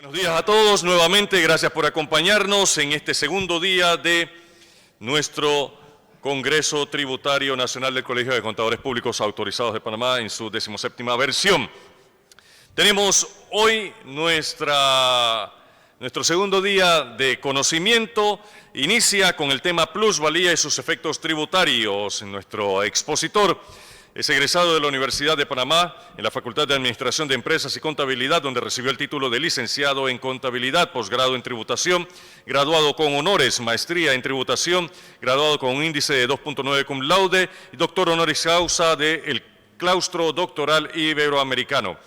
Buenos días a todos, nuevamente gracias por acompañarnos en este segundo día de nuestro Congreso Tributario Nacional del Colegio de Contadores Públicos Autorizados de Panamá en su 17ª versión. Tenemos hoy nuestro segundo día de conocimiento. Inicia con el tema plusvalía y sus efectos tributarios. Nuestro expositor es egresado de la Universidad de Panamá en la Facultad de Administración de Empresas y Contabilidad, donde recibió el título de licenciado en Contabilidad, posgrado en Tributación, graduado con honores, maestría en Tributación, graduado con un índice de 2.9 cum laude y doctor honoris causa del Claustro Doctoral Iberoamericano.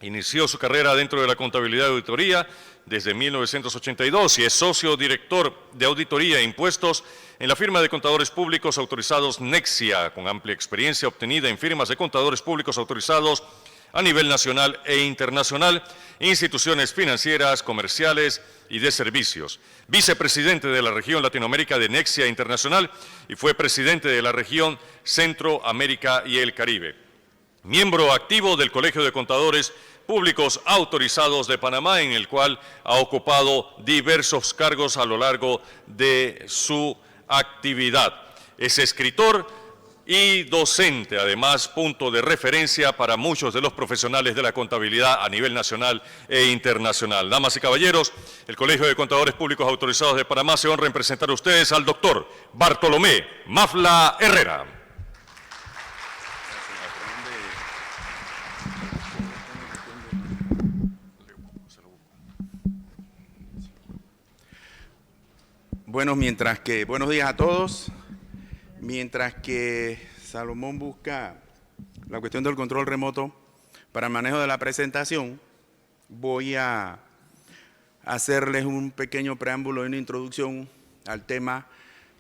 Inició su carrera dentro de la contabilidad y auditoría desde 1982 y es socio director de auditoría e impuestos en la firma de contadores públicos autorizados Nexia, con amplia experiencia obtenida en firmas de contadores públicos autorizados a nivel nacional e internacional, instituciones financieras, comerciales y de servicios. Vicepresidente de la región Latinoamérica de Nexia Internacional y fue presidente de la región Centroamérica y el Caribe. Miembro activo del Colegio de Contadores Públicos Autorizados de Panamá, en el cual ha ocupado diversos cargos a lo largo de su actividad. Es escritor y docente, además punto de referencia para muchos de los profesionales de la contabilidad a nivel nacional e internacional. Damas y caballeros, el Colegio de Contadores Públicos Autorizados de Panamá se honra en presentar a ustedes al doctor Bartolomé Mafla Herrera. Buenos días a todos. Mientras que Salomón busca la cuestión del control remoto para el manejo de la presentación, voy a hacerles un pequeño preámbulo y una introducción al tema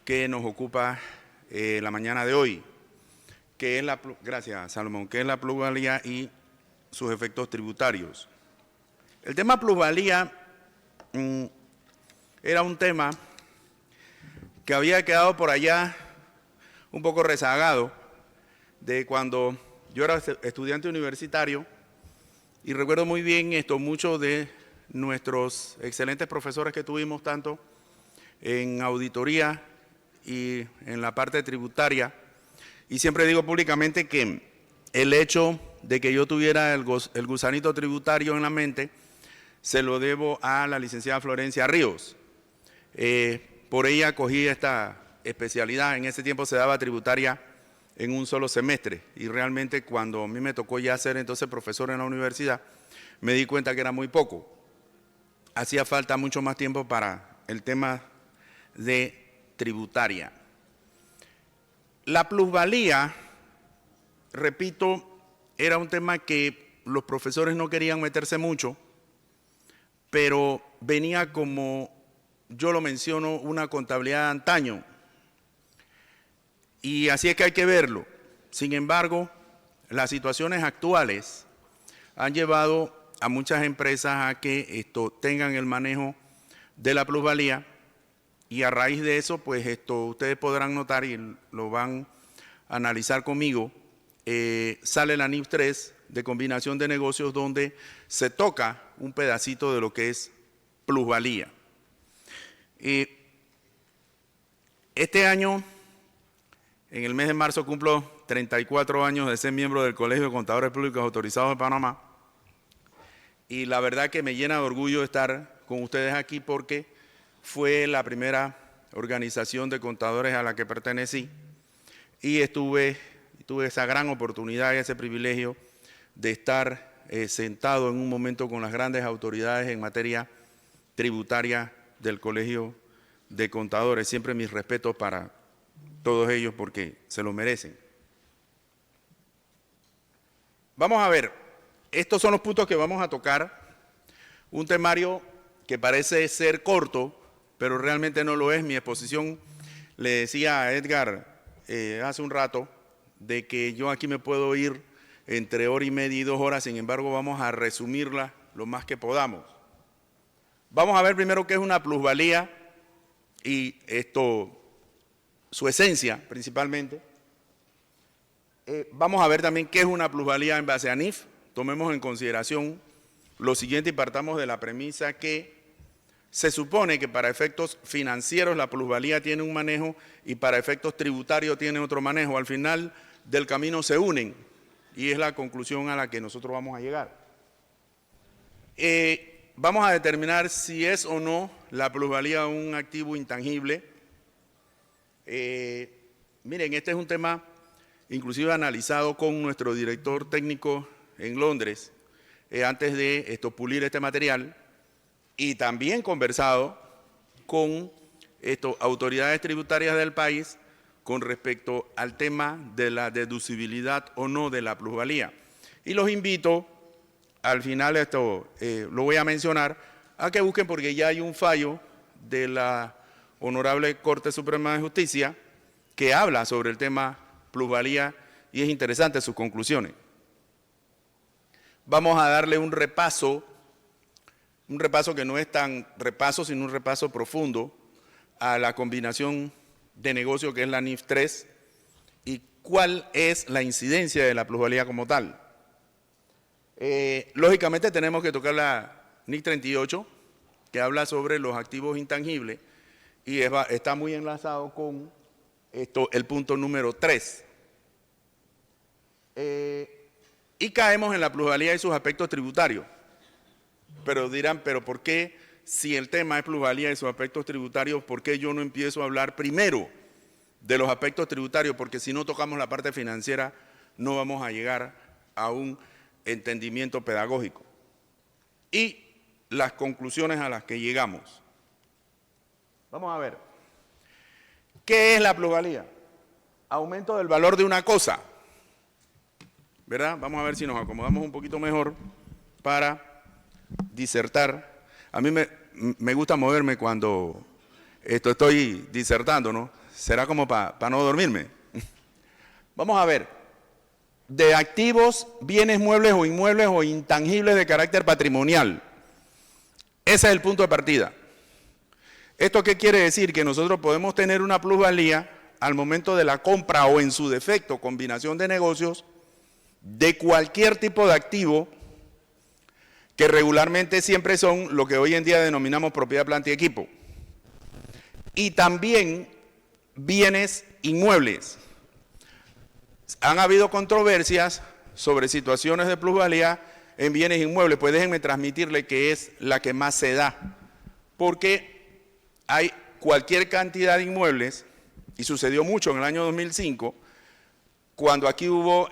que nos ocupa la mañana de hoy, que es gracias Salomón, que es la plusvalía y sus efectos tributarios. El tema plusvalía era un tema que había quedado por allá un poco rezagado de cuando yo era estudiante universitario, y recuerdo muy bien muchos de nuestros excelentes profesores que tuvimos tanto en auditoría y en la parte tributaria, y siempre digo públicamente que el hecho de que yo tuviera el gusanito tributario en la mente se lo debo a la licenciada Florencia Ríos. Por ella cogí esta especialidad. En ese tiempo se daba tributaria en un solo semestre, y realmente cuando a mí me tocó ya ser entonces profesor en la universidad, me di cuenta que era muy poco. Hacía falta mucho más tiempo para el tema de tributaria. La plusvalía, repito, era un tema que los profesores no querían meterse mucho, pero venía como, yo lo menciono, una contabilidad de antaño, y así es que hay que verlo. Sin embargo, las situaciones actuales han llevado a muchas empresas a que tengan el manejo de la plusvalía, y a raíz de eso, pues ustedes podrán notar y lo van a analizar conmigo, sale la NIF 3 de combinación de negocios, donde se toca un pedacito de lo que es plusvalía. Este año, en el mes de marzo, cumplo 34 años de ser miembro del Colegio de Contadores Públicos Autorizados de Panamá, y la verdad que me llena de orgullo estar con ustedes aquí, porque fue la primera organización de contadores a la que pertenecí, y tuve esa gran oportunidad y ese privilegio de estar sentado en un momento con las grandes autoridades en materia tributaria del Colegio de Contadores. Siempre mis respetos para todos ellos, porque se lo merecen. Vamos a ver, estos son los puntos que vamos a tocar. Un temario que parece ser corto, pero realmente no lo es. Mi exposición, le decía a Edgar hace un rato, de que yo aquí me puedo ir entre hora y media y 2 horas, sin embargo vamos a resumirla lo más que podamos. Vamos a ver primero qué es una plusvalía y su esencia principalmente. Vamos a ver también qué es una plusvalía en base a NIF. Tomemos en consideración lo siguiente y partamos de la premisa que se supone que para efectos financieros la plusvalía tiene un manejo y para efectos tributarios tiene otro manejo. Al final del camino se unen y es la conclusión a la que nosotros vamos a llegar. Vamos a determinar si es o no la plusvalía un activo intangible. Miren, este es un tema inclusive analizado con nuestro director técnico en Londres antes de pulir este material, y también conversado con autoridades tributarias del país con respecto al tema de la deducibilidad o no de la plusvalía. Y los invito, al final lo voy a mencionar, a que busquen, porque ya hay un fallo de la Honorable Corte Suprema de Justicia que habla sobre el tema plusvalía y es interesante sus conclusiones. Vamos a darle un repaso que no es tan repaso, sino un repaso profundo a la combinación de negocio que es la NIF 3 y cuál es la incidencia de la plusvalía como tal. Lógicamente tenemos que tocar la NIF 38, que habla sobre los activos intangibles y está muy enlazado con el punto número 3. Y caemos en la plusvalía y sus aspectos tributarios. Pero dirán, ¿pero por qué, si el tema es plusvalía y sus aspectos tributarios, por qué yo no empiezo a hablar primero de los aspectos tributarios? Porque si no tocamos la parte financiera, no vamos a llegar a un entendimiento pedagógico. Y las conclusiones a las que llegamos. Vamos a ver. ¿Qué es la plusvalía? Aumento del valor de una cosa, ¿verdad? Vamos a ver si nos acomodamos un poquito mejor para disertar. A mí me gusta moverme cuando estoy disertando, ¿no? Será como para no dormirme. Vamos a ver. De activos, bienes muebles o inmuebles o intangibles de carácter patrimonial. Ese es el punto de partida. ¿Esto qué quiere decir? Que nosotros podemos tener una plusvalía al momento de la compra o en su defecto combinación de negocios de cualquier tipo de activo que regularmente siempre son lo que hoy en día denominamos propiedad, planta y equipo. Y también bienes inmuebles. Han habido controversias sobre situaciones de plusvalía en bienes inmuebles, pues déjenme transmitirle que es la que más se da, porque hay cualquier cantidad de inmuebles, y sucedió mucho en el año 2005, cuando aquí hubo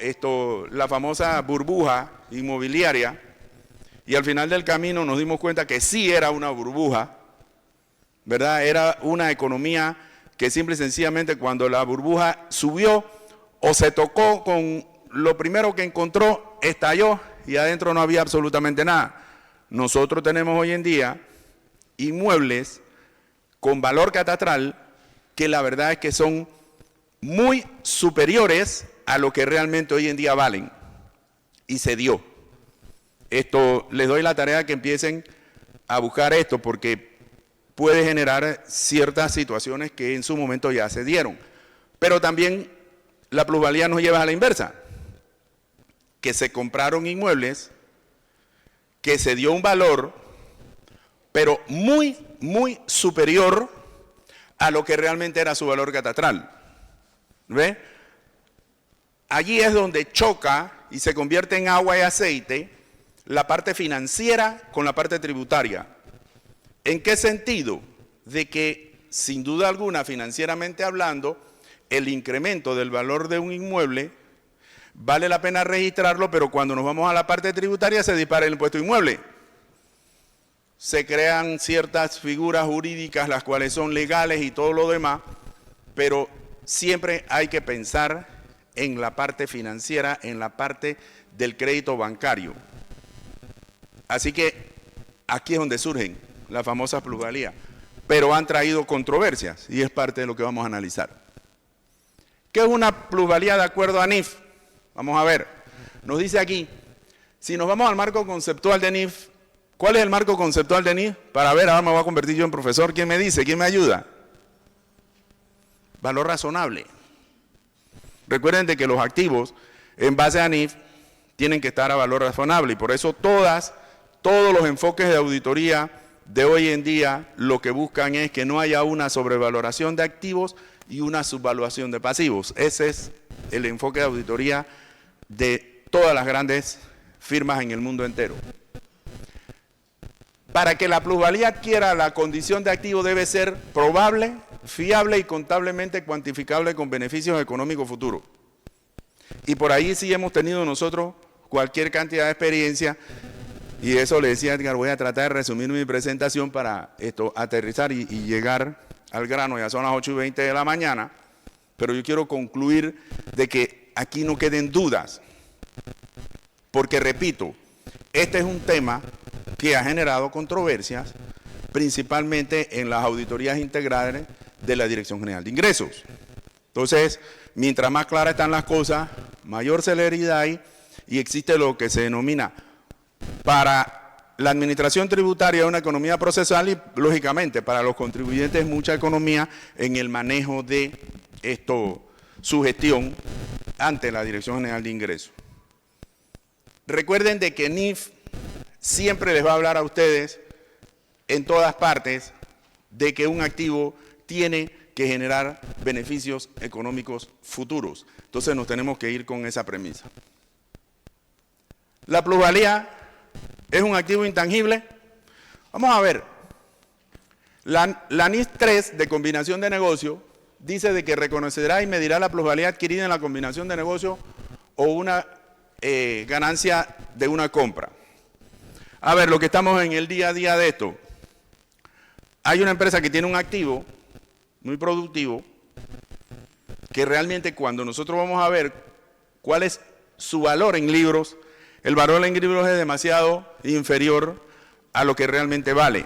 la famosa burbuja inmobiliaria, y al final del camino nos dimos cuenta que sí era una burbuja, ¿verdad? Era una economía que simple y sencillamente cuando la burbuja subió o se tocó con lo primero que encontró, estalló y adentro no había absolutamente nada. Nosotros tenemos hoy en día inmuebles con valor catastral que la verdad es que son muy superiores a lo que realmente hoy en día valen. Y se dio. Les doy la tarea que empiecen a buscar esto porque puede generar ciertas situaciones que en su momento ya se dieron. Pero también la plusvalía nos lleva a la inversa, que se compraron inmuebles, que se dio un valor, pero muy, muy superior a lo que realmente era su valor catastral. ¿Ve? Allí es donde choca y se convierte en agua y aceite la parte financiera con la parte tributaria. ¿En qué sentido? De que, sin duda alguna, financieramente hablando, el incremento del valor de un inmueble vale la pena registrarlo, pero cuando nos vamos a la parte tributaria se dispara el impuesto inmueble. Se crean ciertas figuras jurídicas, las cuales son legales y todo lo demás, pero siempre hay que pensar en la parte financiera, en la parte del crédito bancario. Así que aquí es donde surgen las famosas plusvalías, pero han traído controversias y es parte de lo que vamos a analizar. ¿Qué es una plusvalía de acuerdo a NIF? Vamos a ver, nos dice aquí, si nos vamos al marco conceptual de NIF, ¿cuál es el marco conceptual de NIF? Para ver, ahora me voy a convertir yo en profesor, ¿quién me dice? ¿Quién me ayuda? Valor razonable. Recuerden de que los activos en base a NIF tienen que estar a valor razonable y por eso todas todos los enfoques de auditoría de hoy en día lo que buscan es que no haya una sobrevaloración de activos y una subvaluación de pasivos. Ese es el enfoque de auditoría de todas las grandes firmas en el mundo entero. Para que la plusvalía adquiera la condición de activo debe ser probable, fiable y contablemente cuantificable con beneficios económicos futuros. Y por ahí sí hemos tenido nosotros cualquier cantidad de experiencia, y eso le decía a Edgar, voy a tratar de resumir mi presentación para aterrizar y llegar al grano, ya son las 8:20 de la mañana, pero yo quiero concluir de que aquí no queden dudas, porque repito, este es un tema que ha generado controversias, principalmente en las auditorías integrales de la Dirección General de Ingresos. Entonces, mientras más claras están las cosas, mayor celeridad hay, y existe lo que se denomina para la administración tributaria una economía procesal y, lógicamente, para los contribuyentes mucha economía en el manejo de su gestión ante la Dirección General de Ingresos. Recuerden de que NIF siempre les va a hablar a ustedes en todas partes de que un activo tiene que generar beneficios económicos futuros. Entonces nos tenemos que ir con esa premisa. La plusvalía es un activo intangible. Vamos a ver. La NIF 3 de combinación de negocio dice de que reconocerá y medirá la plusvalía adquirida en la combinación de negocio o una ganancia de una compra. A ver, lo que estamos en el día a día de esto. Hay una empresa que tiene un activo muy productivo que realmente cuando nosotros vamos a ver cuál es su valor en libros, el valor en libros es demasiado inferior a lo que realmente vale.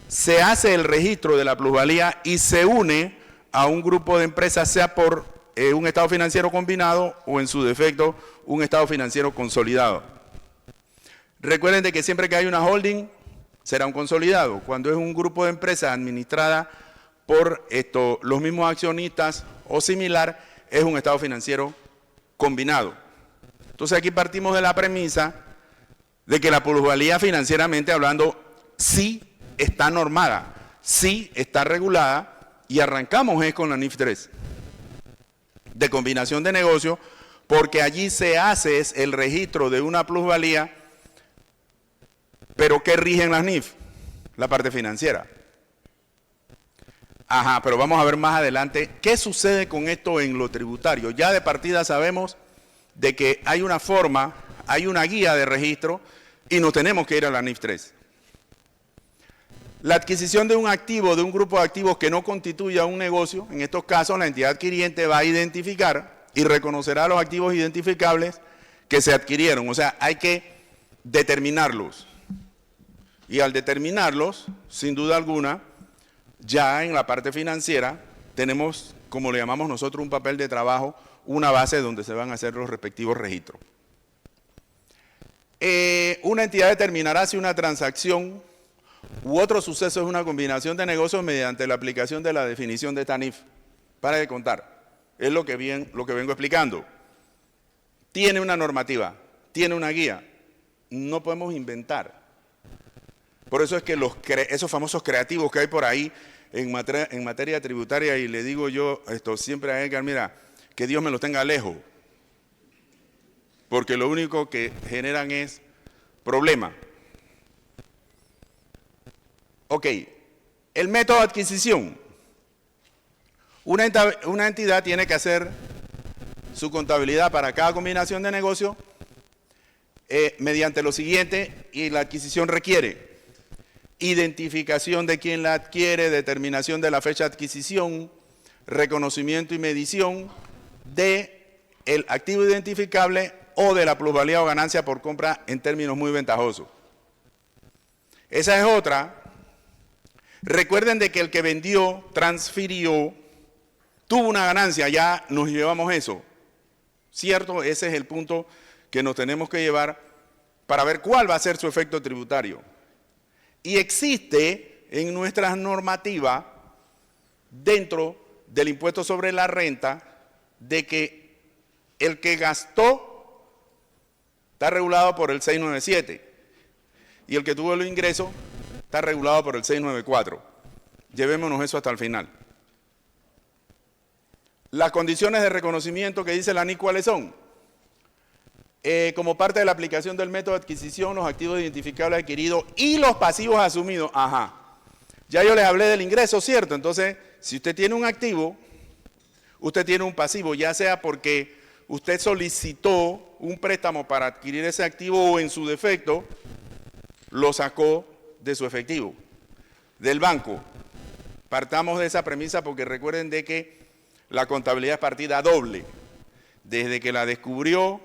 Se hace el registro de la plusvalía y se une a un grupo de empresas, sea por un estado financiero combinado o en su defecto un estado financiero consolidado. Recuerden de que siempre que hay una holding será un consolidado. Cuando es un grupo de empresas administrada por los mismos accionistas o similar, es un estado financiero combinado. Entonces aquí partimos de la premisa de que la plusvalía financieramente hablando sí está normada, sí está regulada y arrancamos con la NIF 3 de combinación de negocio porque allí se hace el registro de una plusvalía, pero ¿qué rigen las NIF? La parte financiera. Ajá, pero vamos a ver más adelante qué sucede con esto en lo tributario. Ya de partida sabemos de que hay una forma, hay una guía de registro y nos tenemos que ir a la NIF 3. La adquisición de un activo, de un grupo de activos que no constituya un negocio, en estos casos la entidad adquiriente va a identificar y reconocerá los activos identificables que se adquirieron. O sea, hay que determinarlos. Y al determinarlos, sin duda alguna, ya en la parte financiera tenemos, como le llamamos nosotros, un papel de trabajo, una base donde se van a hacer los respectivos registros. Una entidad determinará si una transacción u otro suceso es una combinación de negocios mediante la aplicación de la definición de esta NIF. Para de contar, es lo que vengo explicando. Tiene una normativa, tiene una guía, no podemos inventar. Por eso es que esos famosos creativos que hay por ahí en materia tributaria, y le digo yo siempre a Edgar, mira, que Dios me los tenga lejos, porque lo único que generan es problema. Ok, el método de adquisición. Una entidad tiene que hacer su contabilidad para cada combinación de negocio mediante lo siguiente, y la adquisición requiere identificación de quien la adquiere, determinación de la fecha de adquisición, reconocimiento y medición del activo identificable o de la plusvalía o ganancia por compra en términos muy ventajosos. Esa es otra. Recuerden de que el que vendió, transfirió, tuvo una ganancia, ya nos llevamos eso. ¿Cierto? Ese es el punto que nos tenemos que llevar para ver cuál va a ser su efecto tributario. Y existe en nuestra normativa, dentro del impuesto sobre la renta, de que el que gastó está regulado por el 697 y el que tuvo el ingreso está regulado por el 694. Llevémonos eso hasta el final. Las condiciones de reconocimiento que dice la NIC, ¿cuáles son? Como parte de la aplicación del método de adquisición, los activos identificables adquiridos y los pasivos asumidos. Ajá. Ya yo les hablé del ingreso, ¿cierto? Entonces, si usted tiene un activo, usted tiene un pasivo, ya sea porque usted solicitó un préstamo para adquirir ese activo o en su defecto lo sacó de su efectivo, del banco. Partamos de esa premisa porque recuerden de que la contabilidad es partida doble. Desde que la descubrió,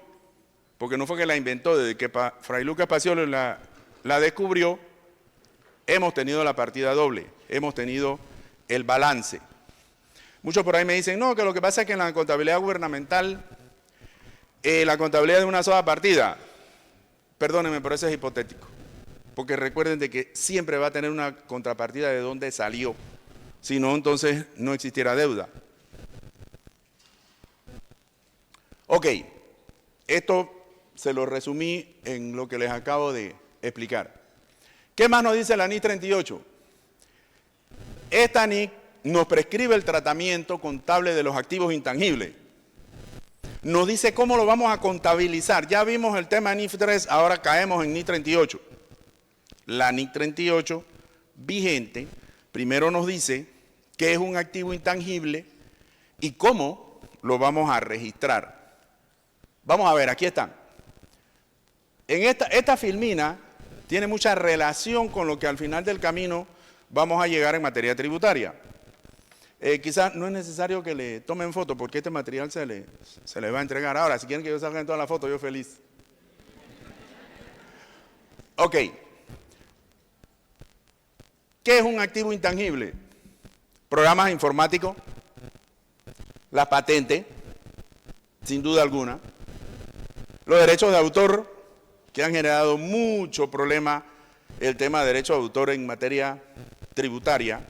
porque no fue que la inventó, desde que Fray Lucas Paciolo la descubrió, hemos tenido la partida doble, hemos tenido el balance. Muchos por ahí me dicen, no, que lo que pasa es que en la contabilidad gubernamental, la contabilidad es de una sola partida. Perdónenme, pero eso es hipotético. Porque recuerden de que siempre va a tener una contrapartida de dónde salió. Si no, entonces no existiera deuda. Ok, esto se lo resumí en lo que les acabo de explicar. ¿Qué más nos dice la NIC 38? Esta NIC nos prescribe el tratamiento contable de los activos intangibles. Nos dice cómo lo vamos a contabilizar. Ya vimos el tema de NIF 3, ahora caemos en NIC 38. La NIC 38 vigente, primero nos dice qué es un activo intangible y cómo lo vamos a registrar. Vamos a ver, aquí están. En esta filmina tiene mucha relación con lo que al final del camino vamos a llegar en materia tributaria. Quizás no es necesario que le tomen foto porque este material se le va a entregar. Ahora, si quieren que yo salga en toda la foto, yo feliz. Ok. ¿Qué es un activo intangible? Programas informáticos, la patente, sin duda alguna, los derechos de autor, que han generado mucho problema, el tema de derechos de autor en materia tributaria.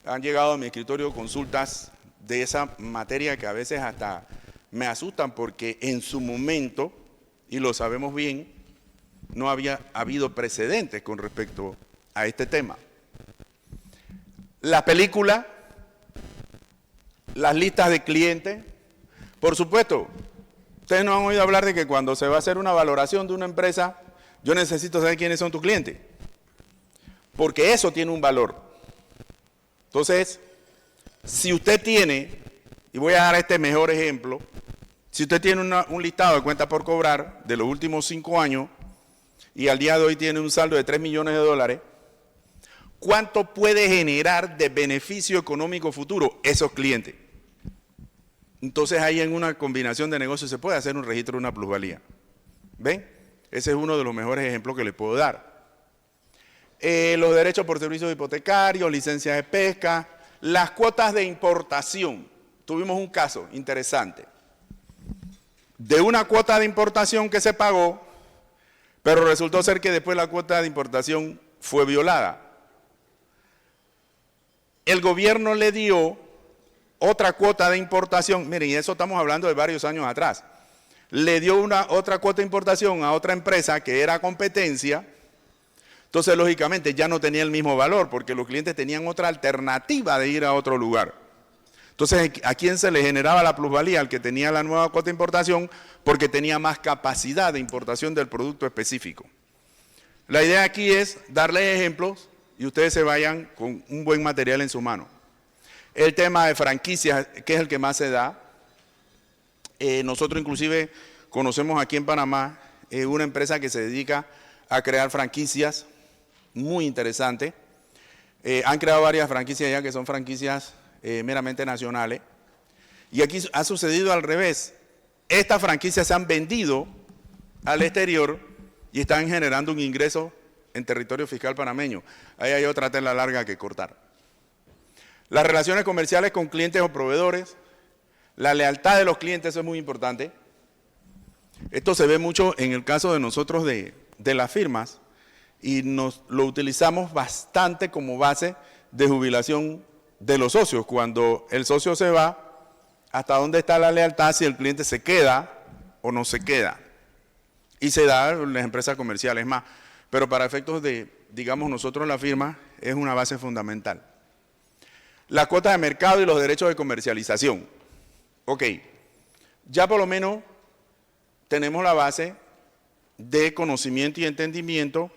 Han llegado a mi escritorio consultas de esa materia que a veces hasta me asustan porque en su momento, y lo sabemos bien, no había habido precedentes con respecto a este tema. La película, las listas de clientes, por supuesto, ustedes no han oído hablar de que cuando se va a hacer una valoración de una empresa, yo necesito saber quiénes son tus clientes, porque eso tiene un valor. Entonces, si usted tiene, y voy a dar este mejor ejemplo, si usted tiene un listado de cuentas por cobrar de los últimos 5 años y al día de hoy tiene un saldo de 3 millones de dólares, ¿cuánto puede generar de beneficio económico futuro esos clientes? Entonces ahí en una combinación de negocios se puede hacer un registro de una plusvalía. ¿Ven? Ese es uno de los mejores ejemplos que les puedo dar. Los derechos por servicios hipotecarios, licencias de pesca, las cuotas de importación. Tuvimos un caso interesante de una cuota de importación que se pagó, pero resultó ser que después la cuota de importación fue violada. El gobierno le dio otra cuota de importación, miren, y eso estamos hablando de varios años atrás, le dio otra cuota de importación a otra empresa que era competencia. Entonces, lógicamente, ya no tenía el mismo valor porque los clientes tenían otra alternativa de ir a otro lugar. Entonces, ¿a quién se le generaba la plusvalía? Al que tenía la nueva cuota de importación porque tenía más capacidad de importación del producto específico. La idea aquí es darles ejemplos y ustedes se vayan con un buen material en su mano. El tema de franquicias, que es el que más se da. Nosotros inclusive conocemos aquí en Panamá una empresa que se dedica a crear franquicias, muy interesante. Han creado varias franquicias ya que son franquicias meramente nacionales. Y aquí ha sucedido al revés. Estas franquicias se han vendido al exterior y están generando un ingreso en territorio fiscal panameño. Ahí hay otra tela larga que cortar. Las relaciones comerciales con clientes o proveedores, la lealtad de los clientes, eso es muy importante. Esto se ve mucho en el caso de nosotros de las firmas y lo utilizamos bastante como base de jubilación de los socios. Cuando el socio se va, ¿hasta dónde está la lealtad si el cliente se queda o no se queda? Y se da en las empresas comerciales. Más, pero para efectos de, digamos, nosotros la firma, es una base fundamental. Las cuotas de mercado y los derechos de comercialización. Ok, ya por lo menos tenemos la base de conocimiento y entendimiento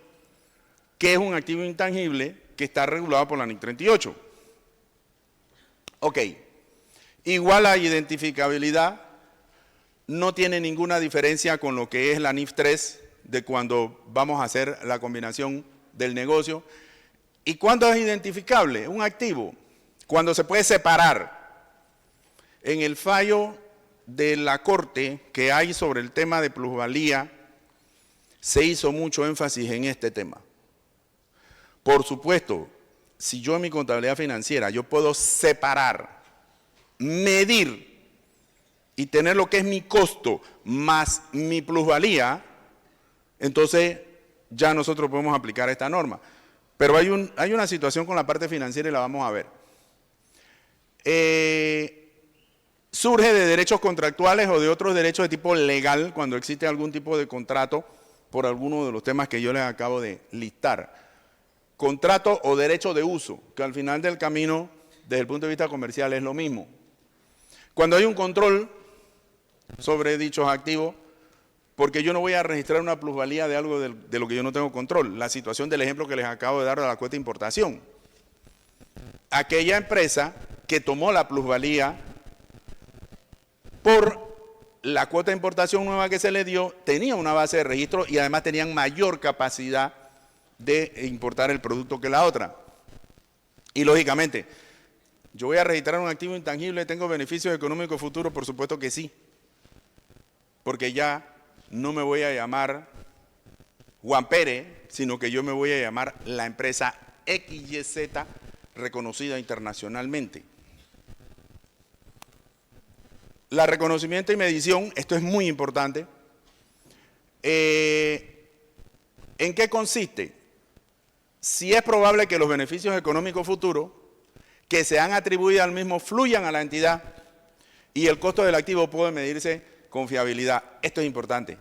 que es un activo intangible que está regulado por la NIC 38. Ok, igual la identificabilidad no tiene ninguna diferencia con lo que es la NIF 3 de cuando vamos a hacer la combinación del negocio. ¿Y cuándo es identificable un activo? Cuando se puede separar. En el fallo de la Corte que hay sobre el tema de plusvalía, se hizo mucho énfasis en este tema. Por supuesto, si yo en mi contabilidad financiera yo puedo separar, medir y tener lo que es mi costo más mi plusvalía, entonces ya nosotros podemos aplicar esta norma. Pero hay una situación con la parte financiera y la vamos a ver. Surge de derechos contractuales o de otros derechos de tipo legal cuando existe algún tipo de contrato por alguno de los temas que yo les acabo de listar. Contrato o derecho de uso, que al final del camino, desde el punto de vista comercial, es lo mismo. Cuando hay un control sobre dichos activos, porque yo no voy a registrar una plusvalía de algo de lo que yo no tengo control. La situación del ejemplo que les acabo de dar de la cuota de importación. Aquella empresa que tomó la plusvalía por la cuota de importación nueva que se le dio, tenía una base de registro y además tenían mayor capacidad de importar el producto que la otra. Y lógicamente, ¿yo voy a registrar un activo intangible? ¿Tengo beneficios económicos futuros? Por supuesto que sí. Porque ya no me voy a llamar Juan Pérez, sino que yo me voy a llamar la empresa XYZ reconocida internacionalmente. La reconocimiento y medición, esto es muy importante. ¿En qué consiste? Si es probable que los beneficios económicos futuros que se han atribuido al mismo fluyan a la entidad y el costo del activo puede medirse con fiabilidad. Esto es importante.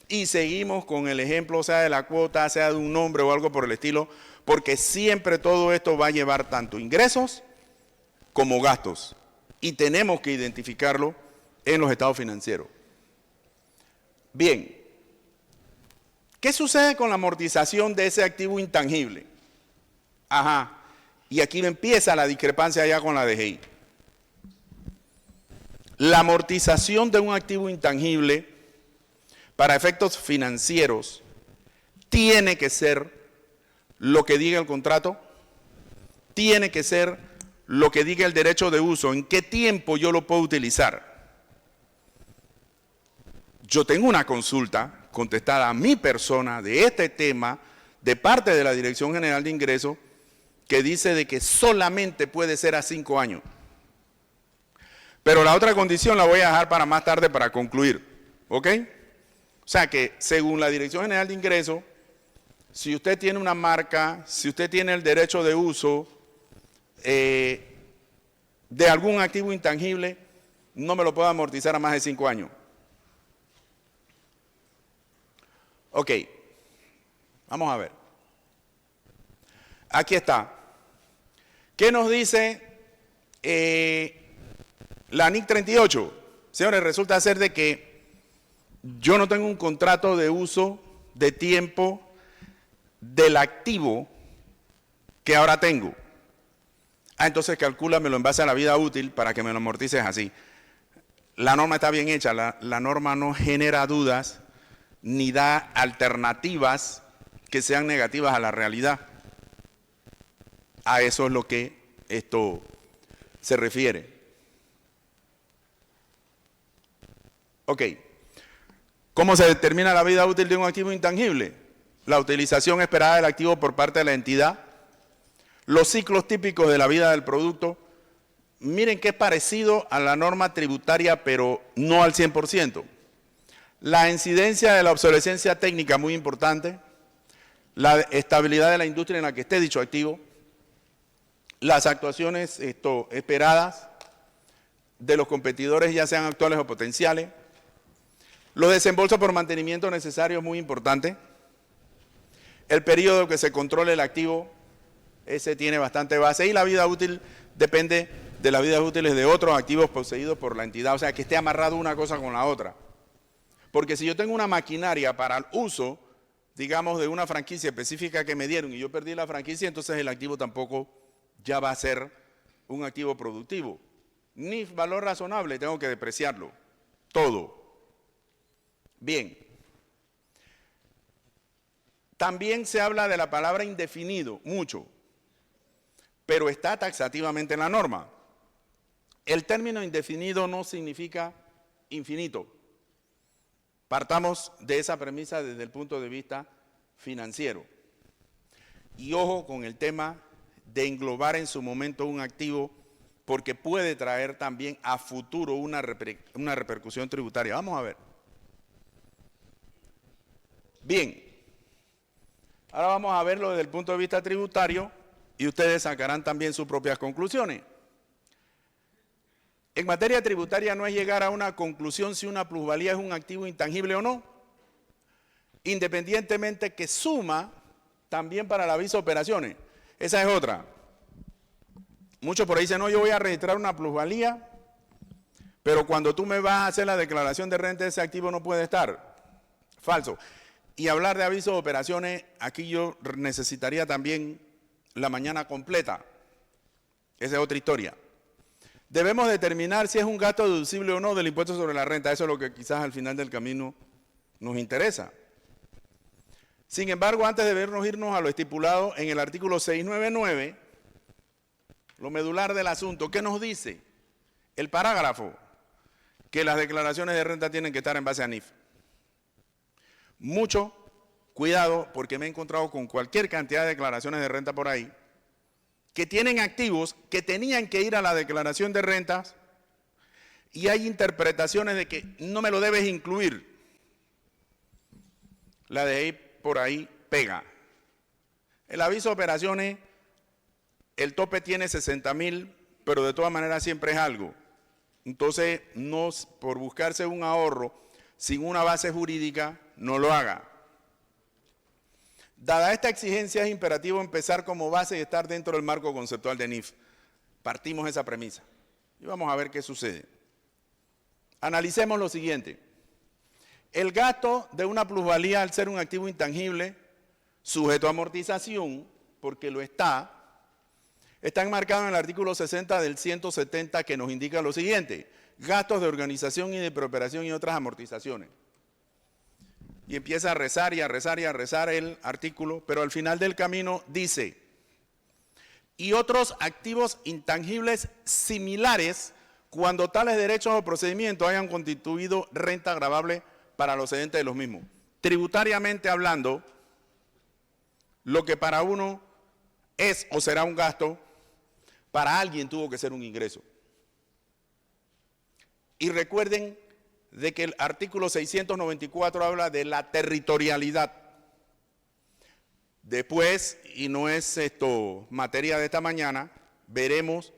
Y seguimos con el ejemplo, sea de la cuota, sea de un nombre o algo por el estilo, porque siempre todo esto va a llevar tanto ingresos como gastos. Y tenemos que identificarlo en los estados financieros. Bien, ¿qué sucede con la amortización de ese activo intangible? Ajá, y aquí empieza la discrepancia ya con la DGI. La amortización de un activo intangible para efectos financieros tiene que ser lo que diga el contrato, tiene que ser lo que diga el derecho de uso, en qué tiempo yo lo puedo utilizar. Yo tengo una consulta contestada a mi persona de este tema de parte de la Dirección General de Ingresos que dice de que solamente puede ser a 5 años. Pero la otra condición la voy a dejar para más tarde para concluir, ¿ok? O sea que según la Dirección General de Ingresos, si usted tiene una marca, si usted tiene el derecho de uso de algún activo intangible, no me lo puedo amortizar a más de 5 años. Ok, vamos a ver. Aquí está. ¿Qué nos dice la NIC 38? Señores, resulta ser de que yo no tengo un contrato de uso de tiempo del activo que ahora tengo. Entonces calcúlamelo en base a la vida útil para que me lo amortices así. La norma está bien hecha, la norma no genera dudas ni da alternativas que sean negativas a la realidad. A eso es lo que esto se refiere. Ok. ¿Cómo se determina la vida útil de un activo intangible? La utilización esperada del activo por parte de la entidad, los ciclos típicos de la vida del producto. Miren que es parecido a la norma tributaria, pero no al 100%. La incidencia de la obsolescencia técnica, muy importante. La estabilidad de la industria en la que esté dicho activo. Las actuaciones esperadas de los competidores, ya sean actuales o potenciales. Los desembolsos por mantenimiento necesarios, muy importante. el periodo que se controle el activo, ese tiene bastante base, y la vida útil depende de las vidas útiles de otros activos poseídos por la entidad, o sea, que esté amarrado una cosa con la otra. Porque si yo tengo una maquinaria para el uso, digamos, de una franquicia específica que me dieron y yo perdí la franquicia, entonces el activo tampoco ya va a ser un activo productivo. Ni valor razonable, tengo que depreciarlo. Todo. Bien. También se habla de la palabra indefinido, mucho, pero está taxativamente en la norma. El término indefinido no significa infinito. Partamos de esa premisa desde el punto de vista financiero. Y ojo con el tema de englobar en su momento un activo, porque puede traer también a futuro una repercusión tributaria. Vamos a ver. Bien. Ahora vamos a verlo desde el punto de vista tributario y ustedes sacarán también sus propias conclusiones. En materia tributaria no es llegar a una conclusión si una plusvalía es un activo intangible o no, independientemente que suma también para el aviso de operaciones. Esa es otra. Muchos por ahí dicen, no, yo voy a registrar una plusvalía, pero cuando tú me vas a hacer la declaración de renta, ese activo no puede estar. Falso. Y hablar de aviso de operaciones, aquí yo necesitaría también la mañana completa. Esa es otra historia. Debemos determinar si es un gasto deducible o no del impuesto sobre la renta. Eso es lo que quizás al final del camino nos interesa. Sin embargo, antes de irnos a lo estipulado en el artículo 699, lo medular del asunto, ¿qué nos dice? El parágrafo, que las declaraciones de renta tienen que estar en base a NIF. Mucho cuidado, porque me he encontrado con cualquier cantidad de declaraciones de renta por ahí, que tienen activos que tenían que ir a la declaración de rentas y hay interpretaciones de que no me lo debes incluir. La de ahí por ahí pega. El aviso de operaciones, el tope tiene 60,000, pero de todas maneras siempre es algo. Entonces, no por buscarse un ahorro sin una base jurídica, no lo haga. Dada esta exigencia, es imperativo empezar como base y estar dentro del marco conceptual de NIF. Partimos esa premisa y vamos a ver qué sucede. Analicemos lo siguiente. El gasto de una plusvalía, al ser un activo intangible, sujeto a amortización, porque lo está enmarcado en el artículo 60 del 170, que nos indica lo siguiente: gastos de organización y de preoperación y otras amortizaciones. Y empieza a rezar y a rezar y a rezar el artículo, pero al final del camino dice: y otros activos intangibles similares cuando tales derechos o procedimientos hayan constituido renta gravable para los cedentes de los mismos. Tributariamente hablando, lo que para uno es o será un gasto, para alguien tuvo que ser un ingreso. Y recuerden de que el artículo 694 habla de la territorialidad. Después, y no es esto materia de esta mañana, veremos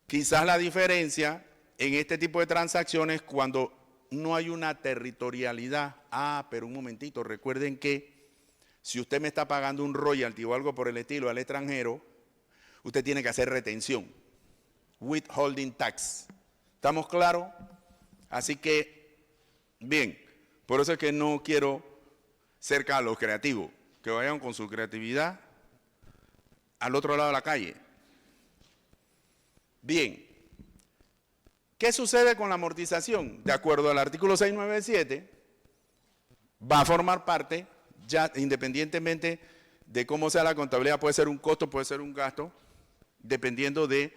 quizás la diferencia en este tipo de transacciones cuando no hay una territorialidad. Ah, pero un momentito, recuerden que si usted me está pagando un royalty o algo por el estilo al extranjero, usted tiene que hacer retención, withholding tax. ¿Estamos claros? Así que, bien, por eso es que no quiero cerca a los creativos, que vayan con su creatividad al otro lado de la calle. Bien, ¿qué sucede con la amortización? De acuerdo al artículo 697, va a formar parte, ya independientemente de cómo sea la contabilidad, puede ser un costo, puede ser un gasto, dependiendo de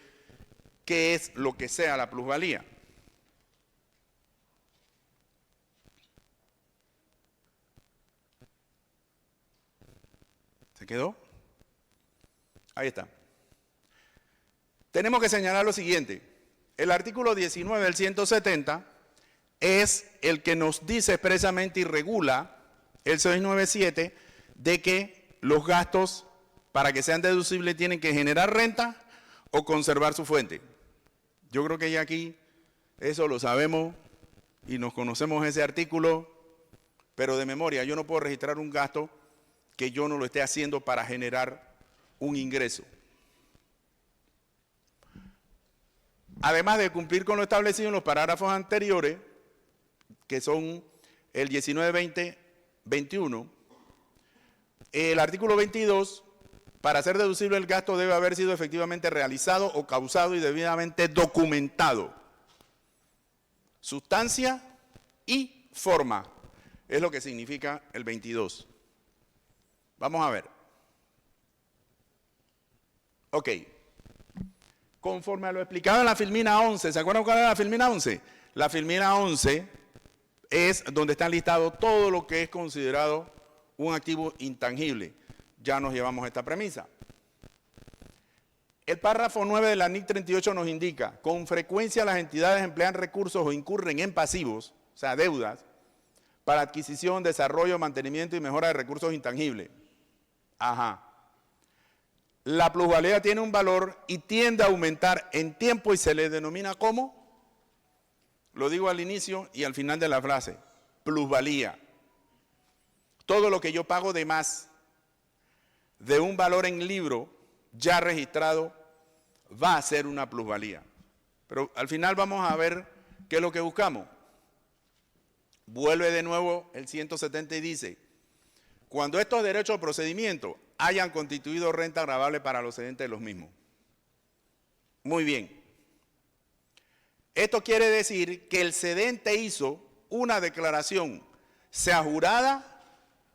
qué es lo que sea la plusvalía. ¿Se quedó? Ahí está. Tenemos que señalar lo siguiente. El artículo 19 del 170 es el que nos dice expresamente y regula el 697 de que los gastos, para que sean deducibles, tienen que generar renta o conservar su fuente. Yo creo que ya aquí eso lo sabemos y nos conocemos ese artículo, pero de memoria yo no puedo registrar un gasto que yo no lo esté haciendo para generar un ingreso. Además de cumplir con lo establecido en los parágrafos anteriores, que son el 19, 20, 21, el artículo 22, para hacer deducible el gasto debe haber sido efectivamente realizado o causado y debidamente documentado. Sustancia y forma es lo que significa el 22. Vamos a ver. Ok. Conforme a lo explicado en la Filmina 11, ¿se acuerdan cuál era la Filmina 11? La Filmina 11 es donde está listado todo lo que es considerado un activo intangible. Ya nos llevamos esta premisa. El párrafo 9 de la NIC 38 nos indica, con frecuencia las entidades emplean recursos o incurren en pasivos, o sea, deudas, para adquisición, desarrollo, mantenimiento y mejora de recursos intangibles. Ajá. La plusvalía tiene un valor y tiende a aumentar en tiempo y se le denomina ¿cómo? Lo digo al inicio y al final de la frase, plusvalía. Todo lo que yo pago de más de un valor en libro ya registrado va a ser una plusvalía. Pero al final vamos a ver qué es lo que buscamos. Vuelve de nuevo el 170 y dice, cuando estos derechos o procedimientos hayan constituido renta gravable para los cedentes de los mismos. Muy bien. Esto quiere decir que el cedente hizo una declaración, sea jurada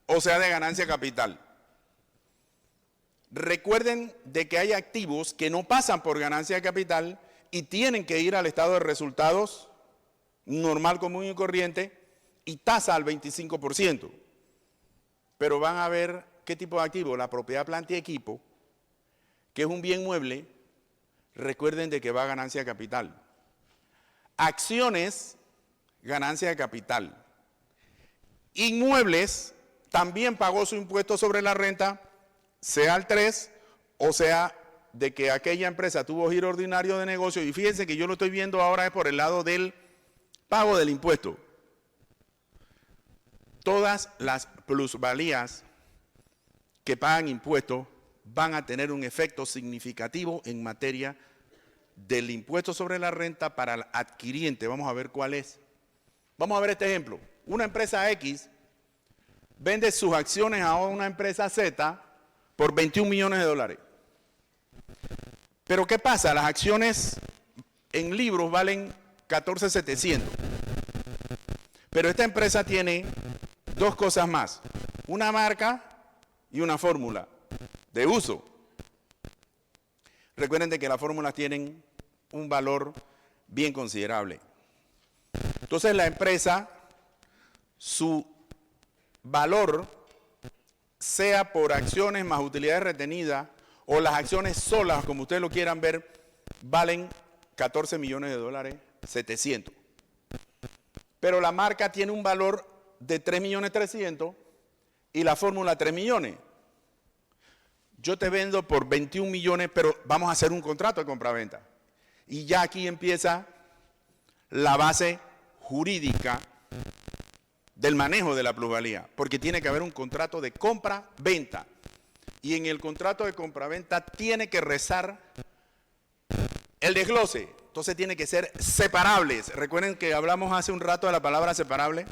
o sea de ganancia capital. Recuerden de que hay activos que no pasan por ganancia de capital y tienen que ir al estado de resultados normal, común y corriente y tasa al 25%. Pero van a ver qué tipo de activo, la propiedad, planta y equipo, que es un bien mueble, recuerden de que va a ganancia de capital. Acciones, ganancia de capital. Inmuebles, también pagó su impuesto sobre la renta, sea el 3, o sea, de que aquella empresa tuvo giro ordinario de negocio, y fíjense que yo lo estoy viendo ahora es por el lado del pago del impuesto. Todas las plusvalías que pagan impuestos van a tener un efecto significativo en materia del impuesto sobre la renta para el adquiriente. Vamos a ver cuál es. Vamos a ver este ejemplo. Una empresa X vende sus acciones a una empresa Z por 21 millones de dólares. Pero ¿qué pasa? Las acciones en libros valen 14,700. Pero esta empresa tiene dos cosas más. Una marca y una fórmula de uso. Recuerden de que las fórmulas tienen un valor bien considerable. Entonces la empresa, su valor, sea por acciones más utilidades retenidas o las acciones solas, como ustedes lo quieran ver, valen 14 millones de dólares, 700. Pero la marca tiene un valor de 3.300.000 y la fórmula 3 millones. Yo te vendo por 21 millones, pero vamos a hacer un contrato de compraventa. Y ya aquí empieza la base jurídica del manejo de la plusvalía, porque tiene que haber un contrato de compra-venta. Y en el contrato de compra-venta tiene que rezar el desglose. Entonces tiene que ser separables. Recuerden que hablamos hace un rato de la palabra separable.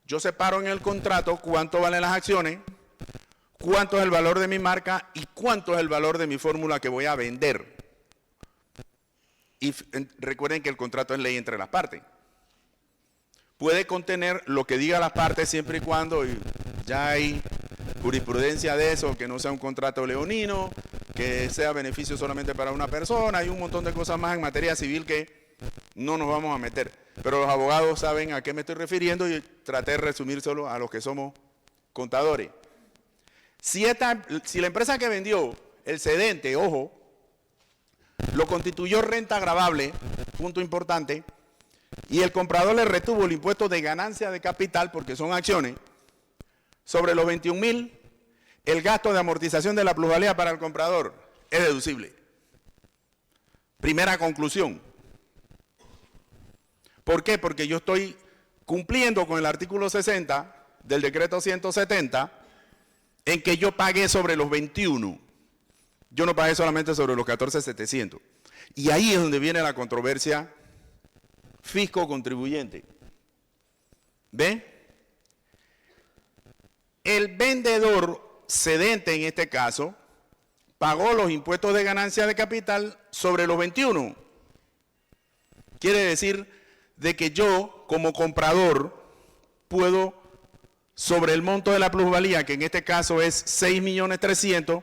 Yo separo en el contrato cuánto valen las acciones, cuánto es el valor de mi marca y cuánto es el valor de mi fórmula que voy a vender. Y recuerden que el contrato es ley entre las partes. Puede contener lo que diga las partes siempre y cuando ya hay jurisprudencia de eso, que no sea un contrato leonino, que sea beneficio solamente para una persona, hay un montón de cosas más en materia civil que no nos vamos a meter. Pero los abogados saben a qué me estoy refiriendo y traté de resumir solo a los que somos contadores. Si la empresa que vendió, el cedente, ojo, lo constituyó renta gravable, punto importante, y el comprador le retuvo el impuesto de ganancia de capital, porque son acciones, sobre los 21.000, el gasto de amortización de la plusvalía para el comprador es deducible. Primera conclusión. ¿Por qué? Porque yo estoy cumpliendo con el artículo 60 del decreto 170 en que yo pagué sobre los 21. Yo no pagué solamente sobre los 14.700. Y ahí es donde viene la controversia fisco-contribuyente. ¿Ven? El vendedor cedente en este caso pagó los impuestos de ganancia de capital sobre los 21. Quiere decir de que yo como comprador puedo, sobre el monto de la plusvalía, que en este caso es 6.300.000,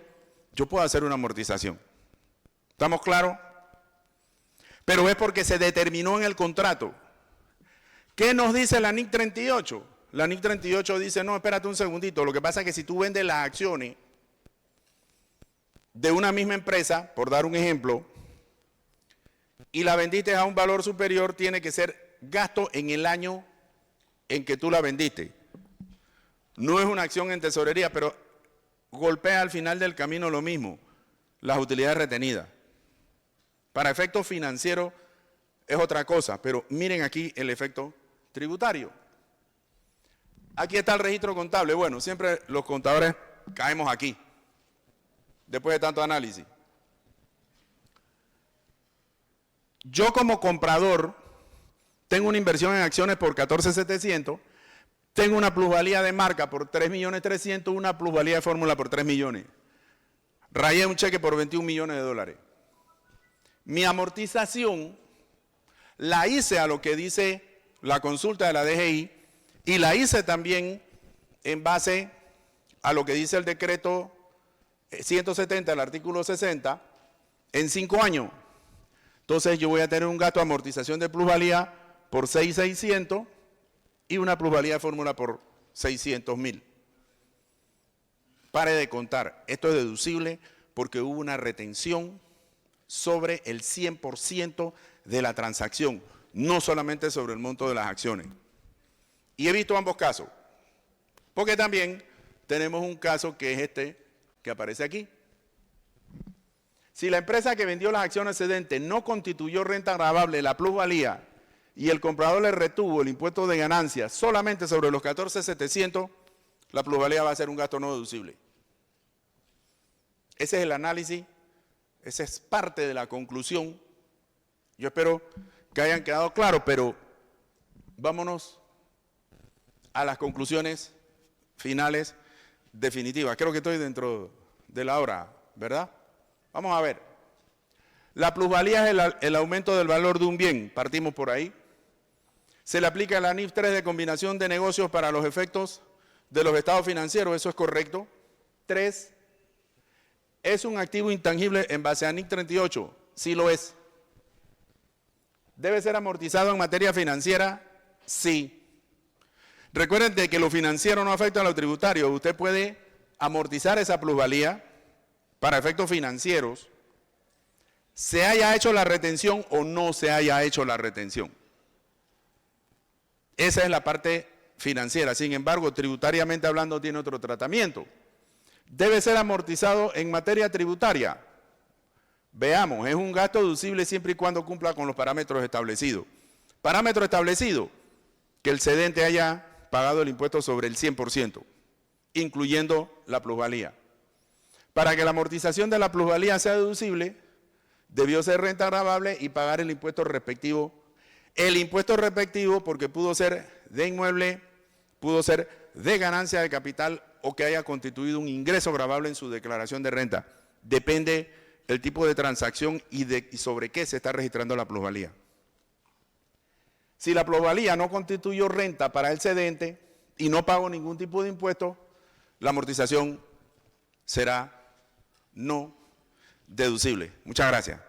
yo puedo hacer una amortización. ¿Estamos claros? Pero es porque se determinó en el contrato. ¿Qué nos dice la NIC 38? La NIC 38 dice, no, espérate un segundito, lo que pasa es que si tú vendes las acciones de una misma empresa, por dar un ejemplo, y la vendiste a un valor superior, tiene que ser gasto en el año en que tú la vendiste. No es una acción en tesorería, pero golpea al final del camino lo mismo, las utilidades retenidas. Para efectos financieros es otra cosa, pero miren aquí el efecto tributario. Aquí está el registro contable. Bueno, siempre los contadores caemos aquí, después de tanto análisis. Yo como comprador tengo una inversión en acciones por 14.700, tengo una plusvalía de marca por 3.300.000, una plusvalía de fórmula por 3 millones. Rayé un cheque por 21 millones de dólares. Mi amortización la hice a lo que dice la consulta de la DGI y la hice también en base a lo que dice el decreto 170, el artículo 60, en 5 años. Entonces yo voy a tener un gasto de amortización de plusvalía por 6.600 y una plusvalía de fórmula por 600.000. Pare de contar, esto es deducible porque hubo una retención sobre el 100% de la transacción, no solamente sobre el monto de las acciones. Y he visto ambos casos, porque también tenemos un caso que es este que aparece aquí. Si la empresa que vendió las acciones cedentes no constituyó renta gravable la plusvalía y el comprador le retuvo el impuesto de ganancia solamente sobre los 14.700, la plusvalía va a ser un gasto no deducible. Ese es el análisis, esa es parte de la conclusión. Yo espero que hayan quedado claros, pero vámonos a las conclusiones finales definitivas. Creo que estoy dentro de la hora, ¿verdad? Vamos a ver. La plusvalía es el aumento del valor de un bien, partimos por ahí. Se le aplica la NIF 3 de combinación de negocios para los efectos de los estados financieros, eso es correcto. 3. ¿Es un activo intangible en base a NIC 38? Sí lo es. ¿Debe ser amortizado en materia financiera? Sí. Recuerden que lo financiero no afecta a lo tributario. Usted puede amortizar esa plusvalía para efectos financieros, se haya hecho la retención o no se haya hecho la retención. Esa es la parte financiera. Sin embargo, tributariamente hablando, tiene otro tratamiento. Debe ser amortizado en materia tributaria. Veamos, es un gasto deducible siempre y cuando cumpla con los parámetros establecidos. Parámetro establecido, que el cedente haya pagado el impuesto sobre el 100%, incluyendo la plusvalía. Para que la amortización de la plusvalía sea deducible, debió ser renta gravable y pagar el impuesto respectivo. El impuesto respectivo porque pudo ser de inmueble, pudo ser de ganancia de capital o que haya constituido un ingreso gravable en su declaración de renta. Depende el tipo de transacción y sobre qué se está registrando la plusvalía. Si la plusvalía no constituyó renta para el cedente y no pagó ningún tipo de impuesto, la amortización será no deducible. Muchas gracias.